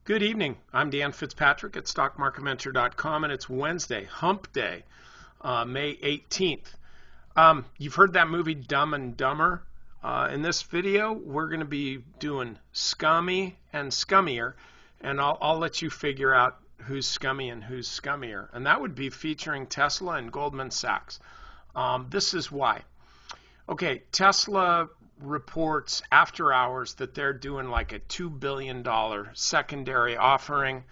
Good evening. I'm Dan Fitzpatrick at StockMarketMentor.com, and it's Wednesday, Hump Day, May 18th. You've heard that movie Dumb and Dumber. In this video, we're going to be doing Scummy and Scummier, and I'll let you figure out who's scummy and who's scummier. And that would be featuring Tesla and Goldman Sachs. This is why. Okay, Tesla reports after hours that they're doing like a $2 billion secondary offering.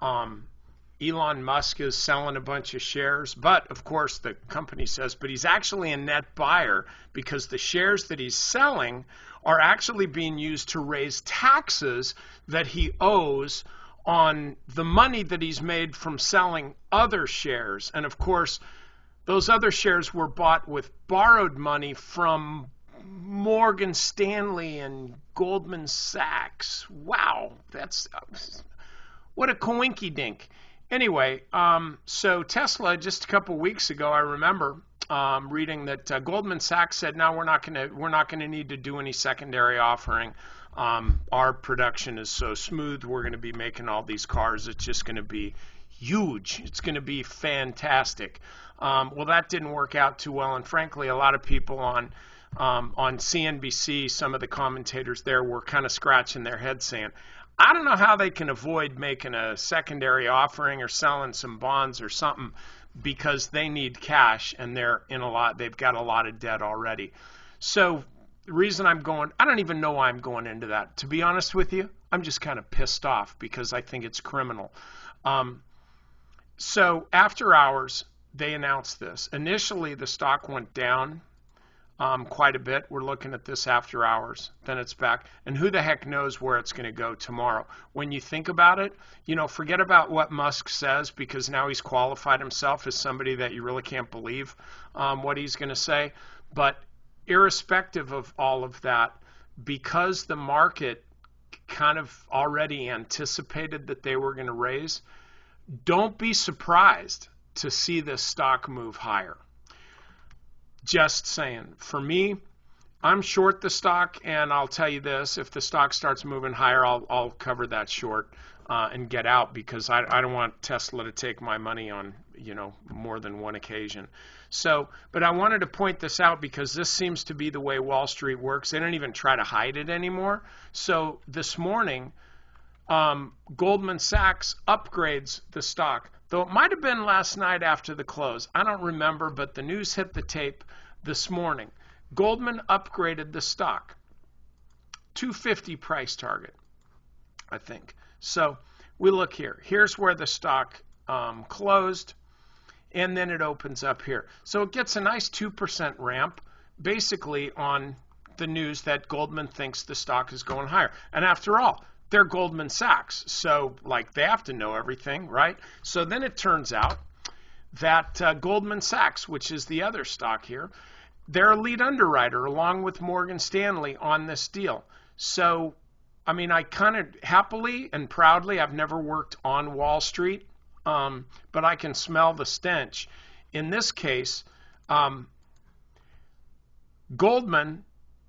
Elon Musk is selling a bunch of shares, but of course the company says, but he's actually a net buyer because the shares that he's selling are actually being used to raise taxes that he owes on the money that he's made from selling other shares. And of course, those other shares were bought with borrowed money from Morgan Stanley and Goldman Sachs. Wow, that's what a coinky-dink. Anyway, so Tesla just a couple weeks ago, I remember reading that Goldman Sachs said, "No, we're not going to need to do any secondary offering. Our production is so smooth. We're going to be making all these cars. It's just going to be huge. It's going to be fantastic." Well, that didn't work out too well, and frankly, a lot of people on CNBC, some of the commentators there were kind of scratching their heads saying, I don't know how they can avoid making a secondary offering or selling some bonds or something because they need cash and they've got a lot of debt already. So the reason I don't even know why I'm going into that. To be honest with you, I'm just kind of pissed off because I think it's criminal. So after hours, they announced this. Initially, the stock went down quite a bit. We're looking at this after hours. Then it's back. And who the heck knows where it's going to go tomorrow? When you think about it, forget about what Musk says because now he's qualified himself as somebody that you really can't believe what he's going to say. But irrespective of all of that, because the market kind of already anticipated that they were going to raise, don't be surprised to see this stock move higher. Just saying. For me, I'm short the stock, and I'll tell you this, if the stock starts moving higher, I'll cover that short and get out because I don't want Tesla to take my money on, more than one occasion. So, but I wanted to point this out because this seems to be the way Wall Street works. They don't even try to hide it anymore. So this morning, Goldman Sachs upgrades the stock. Though it might have been last night after the close. I don't remember, but the news hit the tape this morning. Goldman upgraded the stock. 250 price target, I think. So we look here. Here's where the stock closed, and then it opens up here. So it gets a nice 2% ramp, basically on the news that Goldman thinks the stock is going higher. And after all, they're Goldman Sachs, so they have to know everything, right? So then it turns out that Goldman Sachs, which is the other stock here, they're a lead underwriter along with Morgan Stanley on this deal. So, I kind of happily and proudly, I've never worked on Wall Street, but I can smell the stench. In this case, Goldman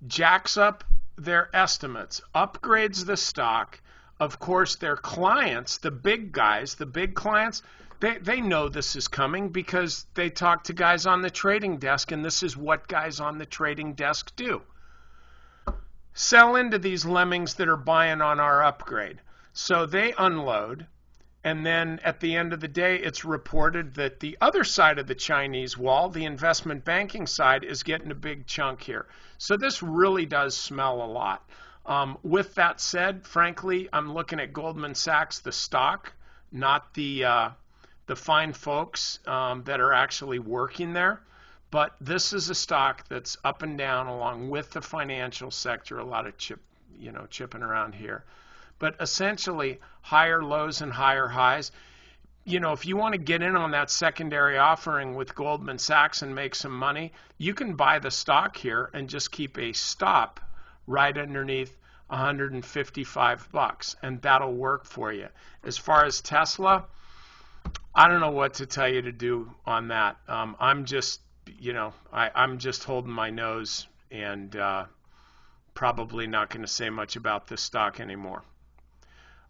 jacks up their estimates, upgrades the stock. Of course, their clients, the big guys, the big clients, they know this is coming because they talk to guys on the trading desk, and this is what guys on the trading desk do. Sell into these lemmings that are buying on our upgrade. So they unload, and then at the end of the day, it's reported that the other side of the Chinese wall, the investment banking side, is getting a big chunk here. So this really does smell a lot. With that said, frankly, I'm looking at Goldman Sachs, the stock, not the fine folks that are actually working there. But this is a stock that's up and down along with the financial sector, a lot of chipping around here. But essentially, higher lows and higher highs. If you want to get in on that secondary offering with Goldman Sachs and make some money, you can buy the stock here and just keep a stop right underneath 155 bucks, and that'll work for you. As far as Tesla, I don't know what to tell you to do on that. I'm just holding my nose and probably not going to say much about this stock anymore.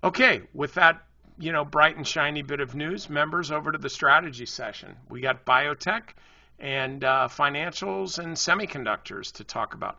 Okay, with that, bright and shiny bit of news, members, over to the strategy session. We got biotech and financials and semiconductors to talk about.